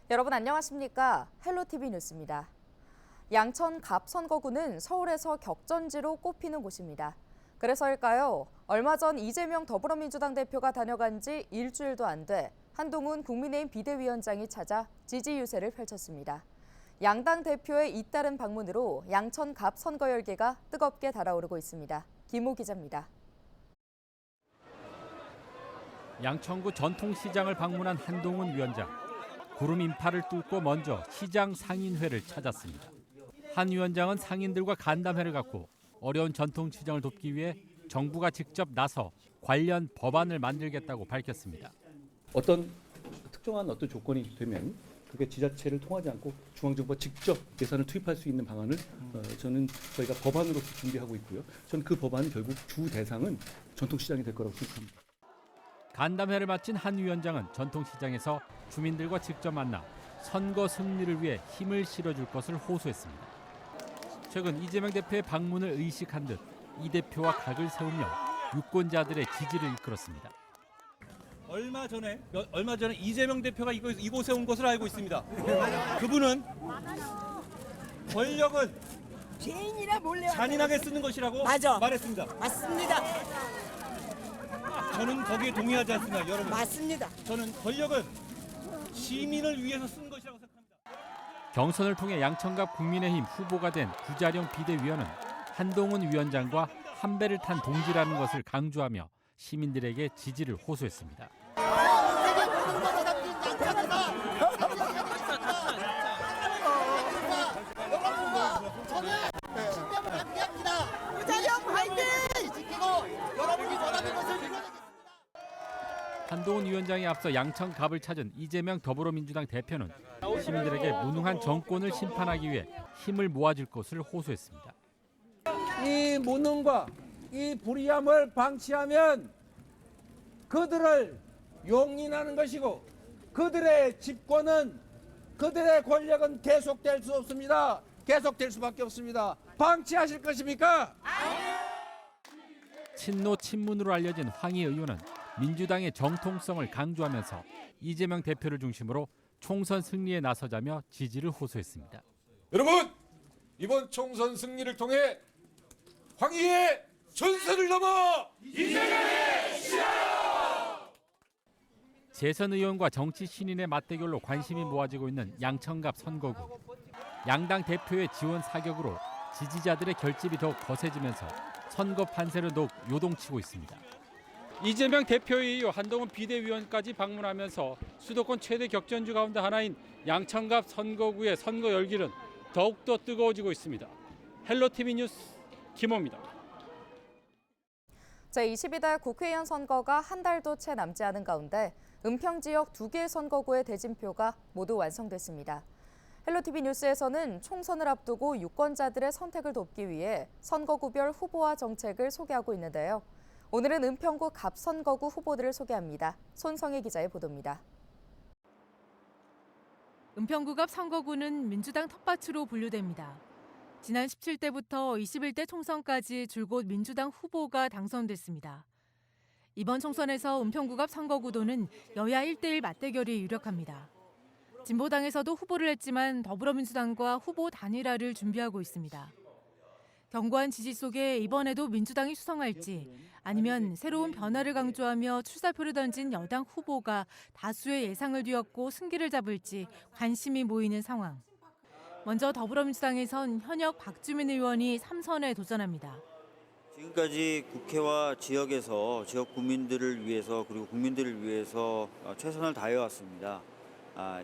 여러분 안녕하십니까? 헬로티비 뉴스입니다. 양천 갑선거구는 서울에서 격전지로 꼽히는 곳입니다. 그래서일까요? 얼마 전 이재명 더불어민주당 대표가 다녀간 지 일주일도 안 돼 한동훈 국민의힘 비대위원장이 찾아 지지 유세를 펼쳤습니다. 양당 대표의 잇따른 방문으로 양천 갑선거 열기가 뜨겁게 달아오르고 있습니다. 김호 기자입니다. 양천구 전통시장을 방문한 한동훈 위원장. 구름 인파를 뚫고 먼저 시장 상인회를 찾았습니다. 한 위원장은 상인들과 간담회를 갖고 어려운 전통시장을 돕기 위해 정부가 직접 나서 관련 법안을 만들겠다고 밝혔습니다. 어떤 특정한 조건이 되면 그게 지자체를 통하지 않고 중앙정부가 직접 예산을 투입할 수 있는 방안을 저희가 법안으로서 준비하고 있고요. 저는 그 법안이 결국 주 대상은 전통시장이 될 거라고 생각합니다. 간담회를 마친 한 위원장은 전통시장에서 주민들과 직접 만나 선거 승리를 위해 힘을 실어줄 것을 호소했습니다. 최근 이재명 대표의 방문을 의식한 듯 이 대표와 각을 세우며 유권자들의 지지를 이끌었습니다. 얼마 전에 이재명 대표가 이곳에 온 것을 알고 있습니다. 그분은 권력은 개인이라 몰래 잔인하게 쓰는 것이라고 맞아. 말했습니다. 맞습니다. 저는 거기에 동의하지 않습니다, 여러분. 맞습니다. 저는 권력은 시민을 위해서 쓴 것이라고 생각합니다. 경선을 통해 양천갑 국민의힘 후보가 된 구자룡 비대위원은 한동훈 위원장과 한 배를 탄 동지라는 것을 강조하며 시민들에게 지지를 호소했습니다. 한동훈 위원장에 앞서 양천갑을 찾은 이재명 더불어민주당 대표는 시민들에게 무능한 정권을 심판하기 위해 힘을 모아줄 것을 호소했습니다. 이 무능과 이 불의함을 방치하면 그들을 용인하는 것이고 그들의 집권은 그들의 권력은 계속될 수 없습니다. 계속될 수밖에 없습니다. 방치하실 것입니까? 친노 친문으로 알려진 황희 의원은 민주당의 정통성을 강조하면서 이재명 대표를 중심으로 총선 승리에 나서자며 지지를 호소했습니다. 여러분, 이번 총선 승리를 통해 황희의 전선을 넘어 이재명의 시대로! 재선 의원과 정치 신인의 맞대결로 관심이 모아지고 있는 양천갑 선거구. 양당 대표의 지원 사격으로 지지자들의 결집이 더욱 거세지면서 선거 판세를 더욱 요동치고 있습니다. 이재명 대표에 이어 한동훈 비대위원까지 방문하면서 수도권 최대 격전주 가운데 하나인 양천갑 선거구의 선거 열기는 더욱더 뜨거워지고 있습니다. 헬로티비 뉴스 김호입니다. 제22대 국회의원 선거가 한 달도 채 남지 않은 가운데 은평 지역 2개 선거구의 대진표가 모두 완성됐습니다. 헬로티비 뉴스에서는 총선을 앞두고 유권자들의 선택을 돕기 위해 선거구별 후보와 정책을 소개하고 있는데요. 오늘은 은평구 갑선거구 후보들을 소개합니다. 손성희 기자의 보도입니다. 은평구 갑 선거구는 민주당 텃밭으로 분류됩니다. 지난 17대부터 21대 총선까지 줄곧 민주당 후보가 당선됐습니다. 이번 총선에서 은평구 갑 선거구도는 여야 1대1 맞대결이 유력합니다. 진보당에서도 후보를 했지만 더불어민주당과 후보 단일화를 준비하고 있습니다. 견고한 지지 속에 이번에도 민주당이 수성할지 아니면 새로운 변화를 강조하며 출사표를 던진 여당 후보가 다수의 예상을 뒤엎고 승기를 잡을지 관심이 모이는 상황. 먼저 더불어민주당에선 현역 박주민 의원이 3선에 도전합니다. 지금까지 국회와 지역에서 지역 국민들을 위해서 그리고 국민들을 위해서 최선을 다해왔습니다.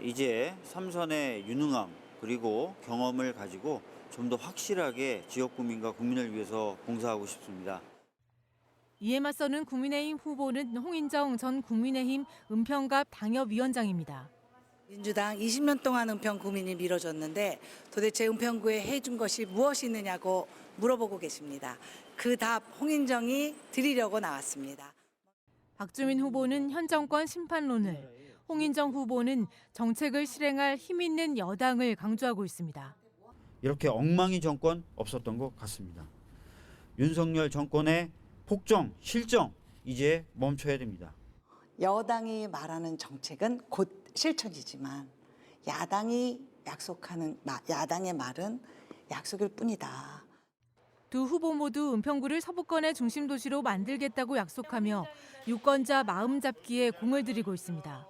이제 3선의 유능함 그리고 경험을 가지고 좀 더 확실하게 지역 국민과 국민을 위해서 봉사하고 싶습니다. 이에 맞서는 국민의힘 후보는 홍인정 전 국민의힘 은평갑 당협위원장입니다. 민주당 20년 동안 은평 구민이 밀어줬는데 도대체 은평구에 해준 것이 무엇이 있느냐고 물어보고 계십니다. 그 답 홍인정이 드리려고 나왔습니다. 박주민 후보는 현 정권 심판론을, 홍인정 후보는 정책을 실행할 힘 있는 여당을 강조하고 있습니다. 이렇게 엉망인 정권 없었던 것 같습니다. 윤석열 정권의 폭정, 실정 이제 멈춰야 됩니다. 여당이 말하는 정책은 곧 실천이지만 야당이 약속하는 야당의 말은 약속일 뿐이다. 두 후보 모두 은평구를 서부권의 중심 도시로 만들겠다고 약속하며 유권자 마음 잡기에 공을 들이고 있습니다.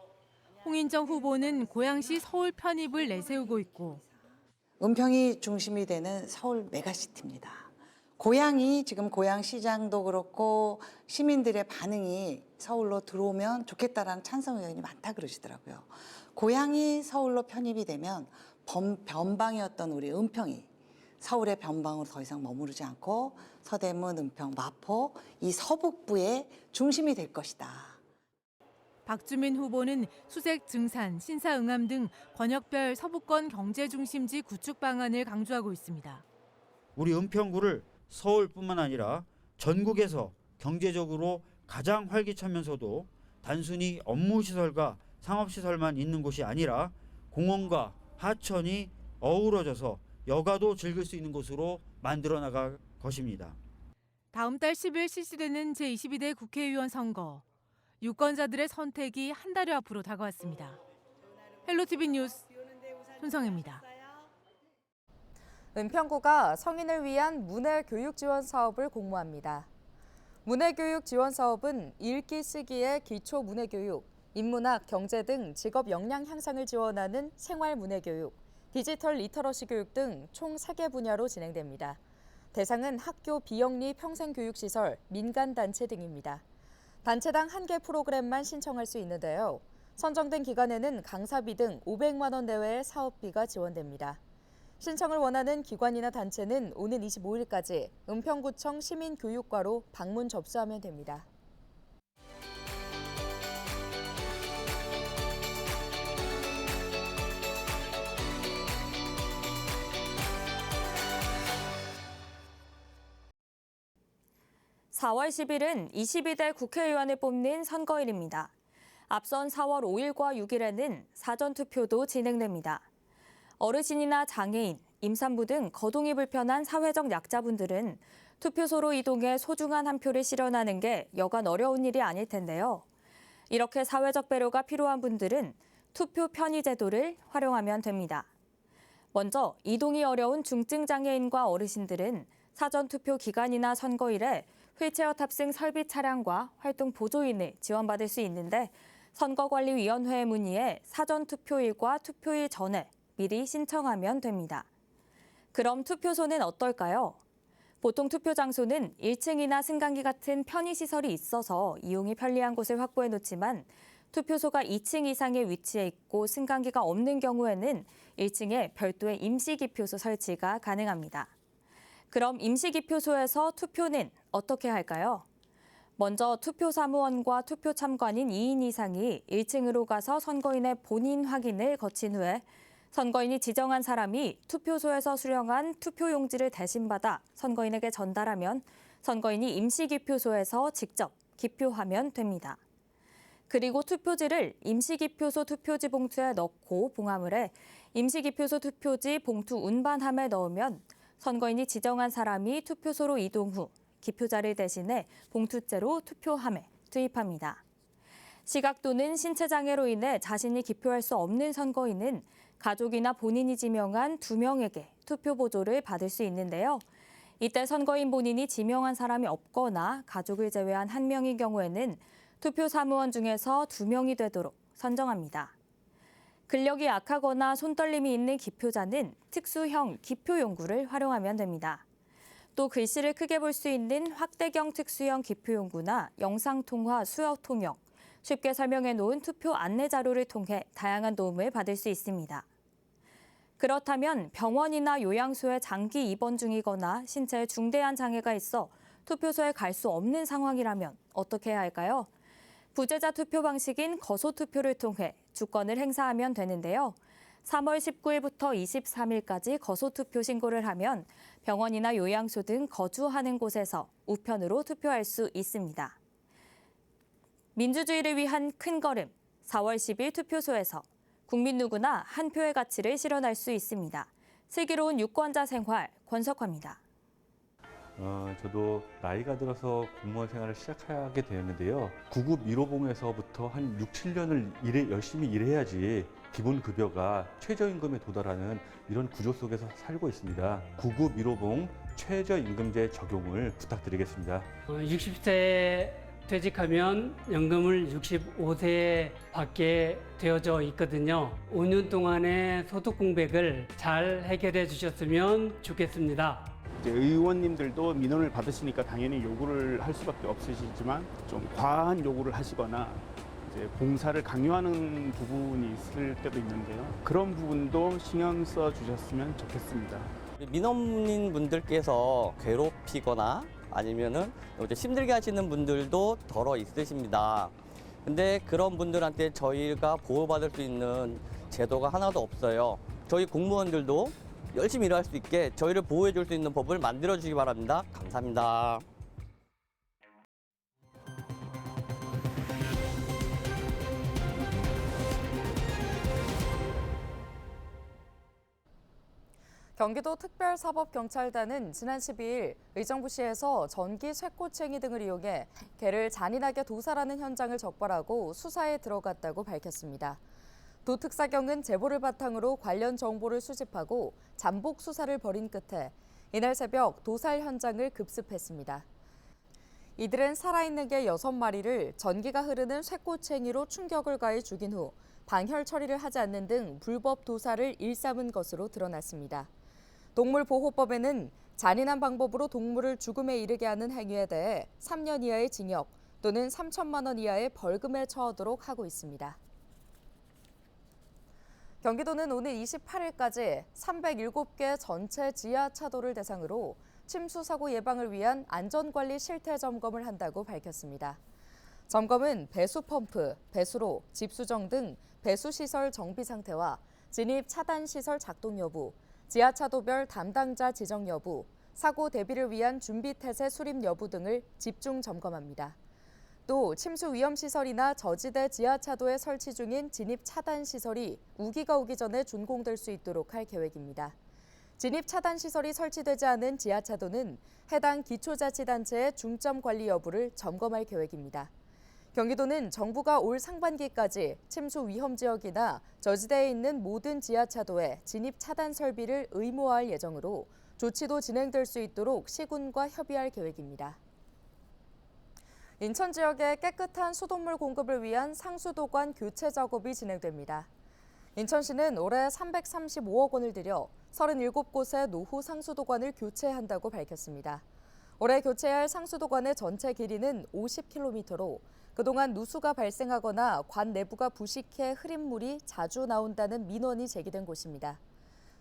홍인정 후보는 고양시 서울 편입을 내세우고 있고 은평이 중심이 되는 서울 메가시티입니다. 고양이 지금 고양시장도 그렇고 시민들의 반응이 서울로 들어오면 좋겠다라는 찬성 의견이 많다 그러시더라고요. 고양이 서울로 편입이 되면 변방이었던 우리 은평이 서울의 변방으로 더 이상 머무르지 않고 서대문, 은평, 마포 이 서북부의 중심이 될 것이다. 박주민 후보는 수색, 증산, 신사응암 등 권역별 서부권 경제중심지 구축 방안을 강조하고 있습니다. 우리 은평구를 서울뿐만 아니라 전국에서 경제적으로 가장 활기차면서도 단순히 업무시설과 상업시설만 있는 곳이 아니라 공원과 하천이 어우러져서 여가도 즐길 수 있는 곳으로 만들어 나갈 것입니다. 다음 달 10일 실시되는 제22대 국회의원 선거. 유권자들의 선택이 한 달여 앞으로 다가왔습니다. 헬로티비 뉴스 손성혜입니다. 은평구가 성인을 위한 문해교육 지원 사업을 공모합니다. 문해교육 지원 사업은 읽기 쓰기의 기초 문해교육, 인문학, 경제 등 직업 역량 향상을 지원하는 생활 문해교육, 디지털 리터러시 교육 등 총 3개 분야로 진행됩니다. 대상은 학교 비영리 평생교육시설, 민간단체 등입니다. 단체당 1개 프로그램만 신청할 수 있는데요. 선정된 기간에는 강사비 등 500만 원 내외의 사업비가 지원됩니다. 신청을 원하는 기관이나 단체는 오는 25일까지 은평구청 시민교육과로 방문 접수하면 됩니다. (4월 10일은) 22대 국회의원을 뽑는 선거일입니다. 앞선 4월 5일과 6일에는 사전투표도 진행됩니다. 어르신이나 장애인, 임산부 등 거동이 불편한 사회적 약자분들은 투표소로 이동해 소중한 한 표를 실현하는 게 여간 어려운 일이 아닐 텐데요. 이렇게 사회적 배려가 필요한 분들은 투표 편의 제도를 활용하면 됩니다. 먼저 이동이 어려운 중증장애인과 어르신들은 사전투표 기간이나 선거일에 휠체어 탑승 설비 차량과 활동 보조인을 지원받을 수 있는데 선거관리위원회에 문의해 사전투표일과 투표일 전에 미리 신청하면 됩니다. 그럼 투표소는 어떨까요? 보통 투표 장소는 1층이나 승강기 같은 편의시설이 있어서 이용이 편리한 곳을 확보해 놓지만 투표소가 2층 이상에 위치해 있고 승강기가 없는 경우에는 1층에 별도의 임시기표소 설치가 가능합니다. 그럼 임시기표소에서 투표는 어떻게 할까요? 먼저 투표사무원과 투표참관인 2인 이상이 1층으로 가서 선거인의 본인 확인을 거친 후에 선거인이 지정한 사람이 투표소에서 수령한 투표용지를 대신받아 선거인에게 전달하면 선거인이 임시기표소에서 직접 기표하면 됩니다. 그리고 투표지를 임시기표소 투표지 봉투에 넣고 봉함을 해 임시기표소 투표지 봉투 운반함에 넣으면 선거인이 지정한 사람이 투표소로 이동 후 기표자를 대신해 봉투째로 투표함에 투입합니다. 시각 또는 신체 장애로 인해 자신이 기표할 수 없는 선거인은 가족이나 본인이 지명한 2명에게 투표 보조를 받을 수 있는데요. 이때 선거인 본인이 지명한 사람이 없거나 가족을 제외한 1명인 경우에는 투표 사무원 중에서 2명이 되도록 선정합니다. 근력이 약하거나 손떨림이 있는 기표자는 특수형 기표용구를 활용하면 됩니다. 또 글씨를 크게 볼 수 있는 확대경 특수형 기표용구나 영상통화 수역 통역, 쉽게 설명해 놓은 투표 안내 자료를 통해 다양한 도움을 받을 수 있습니다. 그렇다면 병원이나 요양소에 장기 입원 중이거나 신체에 중대한 장애가 있어 투표소에 갈 수 없는 상황이라면 어떻게 해야 할까요? 부재자 투표 방식인 거소투표를 통해 주권을 행사하면 되는데요. 3월 19일부터 23일까지 거소투표 신고를 하면 병원이나 요양소 등 거주하는 곳에서 우편으로 투표할 수 있습니다. 민주주의를 위한 큰 걸음, 4월 10일 투표소에서 국민 누구나 한 표의 가치를 실현할 수 있습니다. 슬기로운 유권자 생활, 권석화입니다. 저도 나이가 들어서 공무원 생활을 시작하게 되었는데요. 구급 1호봉에서부터 한 6, 7년을 열심히 일해야지 기본급여가 최저임금에 도달하는 이런 구조 속에서 살고 있습니다. 9급 1호봉 최저임금제 적용을 부탁드리겠습니다. 60세 퇴직하면 연금을 65세에 받게 되어져 있거든요. 5년 동안의 소득 공백을 잘 해결해 주셨으면 좋겠습니다. 의원님들도 민원을 받으시니까 당연히 요구를 할 수밖에 없으시지만 좀 과한 요구를 하시거나 이제 봉사를 강요하는 부분이 있을 때도 있는데요. 그런 부분도 신경 써 주셨으면 좋겠습니다. 민원인 분들께서 괴롭히거나 아니면은 힘들게 하시는 분들도 덜어 있으십니다. 근데 그런 분들한테 저희가 보호받을 수 있는 제도가 하나도 없어요. 저희 공무원들도 열심히 일할 수 있게 저희를 보호해 줄 수 있는 법을 만들어 주시기 바랍니다. 감사합니다. 경기도 특별사법경찰단은 지난 12일 의정부시에서 전기 쇠꼬챙이 등을 이용해 개를 잔인하게 도살하는 현장을 적발하고 수사에 들어갔다고 밝혔습니다. 도특사경은 제보를 바탕으로 관련 정보를 수집하고 잠복 수사를 벌인 끝에 이날 새벽 도살 현장을 급습했습니다. 이들은 살아있는 개 6마리를 전기가 흐르는 쇠꼬챙이로 충격을 가해 죽인 후 방혈 처리를 하지 않는 등 불법 도살을 일삼은 것으로 드러났습니다. 동물보호법에는 잔인한 방법으로 동물을 죽음에 이르게 하는 행위에 대해 3년 이하의 징역 또는 3천만 원 이하의 벌금에 처하도록 하고 있습니다. 경기도는 오늘 28일까지 307개 전체 지하차도를 대상으로 침수 사고 예방을 위한 안전관리 실태 점검을 한다고 밝혔습니다. 점검은 배수펌프, 배수로, 집수정 등 배수시설 정비 상태와 진입 차단 시설 작동 여부, 지하차도별 담당자 지정 여부, 사고 대비를 위한 준비 태세 수립 여부 등을 집중 점검합니다. 또 침수 위험 시설이나 저지대 지하차도에 설치 중인 진입 차단 시설이 우기가 오기 전에 준공될 수 있도록 할 계획입니다. 진입 차단 시설이 설치되지 않은 지하차도는 해당 기초자치단체의 중점 관리 여부를 점검할 계획입니다. 경기도는 정부가 올 상반기까지 침수 위험 지역이나 저지대에 있는 모든 지하차도에 진입 차단 설비를 의무화할 예정으로 조치도 진행될 수 있도록 시군과 협의할 계획입니다. 인천 지역의 깨끗한 수돗물 공급을 위한 상수도관 교체 작업이 진행됩니다. 인천시는 올해 335억 원을 들여 37곳의 노후 상수도관을 교체한다고 밝혔습니다. 올해 교체할 상수도관의 전체 길이는 50km로 그동안 누수가 발생하거나 관 내부가 부식해 흐린 물이 자주 나온다는 민원이 제기된 곳입니다.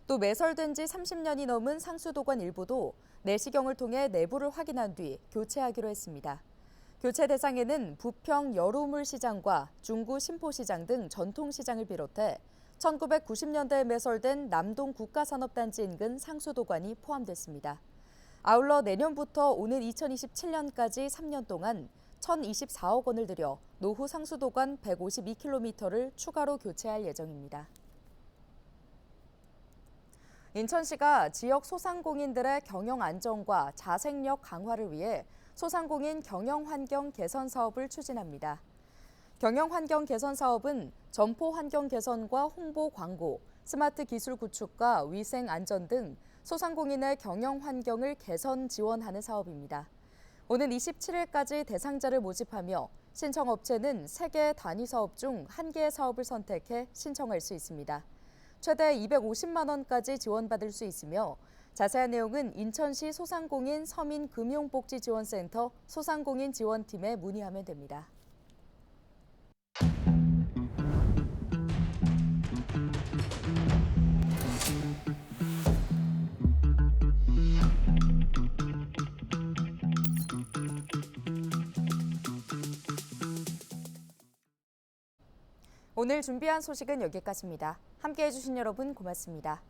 또 매설된 지 30년이 넘은 상수도관 일부도 내시경을 통해 내부를 확인한 뒤 교체하기로 했습니다. 교체 대상에는 부평 여로물 시장과 중구 신포시장 등 전통시장을 비롯해 1990년대에 매설된 남동 국가산업단지 인근 상수도관이 포함됐습니다. 아울러 내년부터 오는 2027년까지 3년 동안 1,024억 원을 들여 노후 상수도관 152km를 추가로 교체할 예정입니다. 인천시가 지역 소상공인들의 경영 안정과 자생력 강화를 위해 소상공인 경영 환경 개선 사업을 추진합니다. 경영 환경 개선 사업은 점포 환경 개선과 홍보 광고, 스마트 기술 구축과 위생 안전 등 소상공인의 경영 환경을 개선 지원하는 사업입니다. 오는 27일까지 대상자를 모집하며 신청업체는 3개 단위 사업 중 1개의 사업을 선택해 신청할 수 있습니다. 최대 250만 원까지 지원받을 수 있으며 자세한 내용은 인천시 소상공인 서민금융복지지원센터 소상공인 지원팀에 문의하면 됩니다. 오늘 준비한 소식은 여기까지입니다. 함께해 주신 여러분 고맙습니다.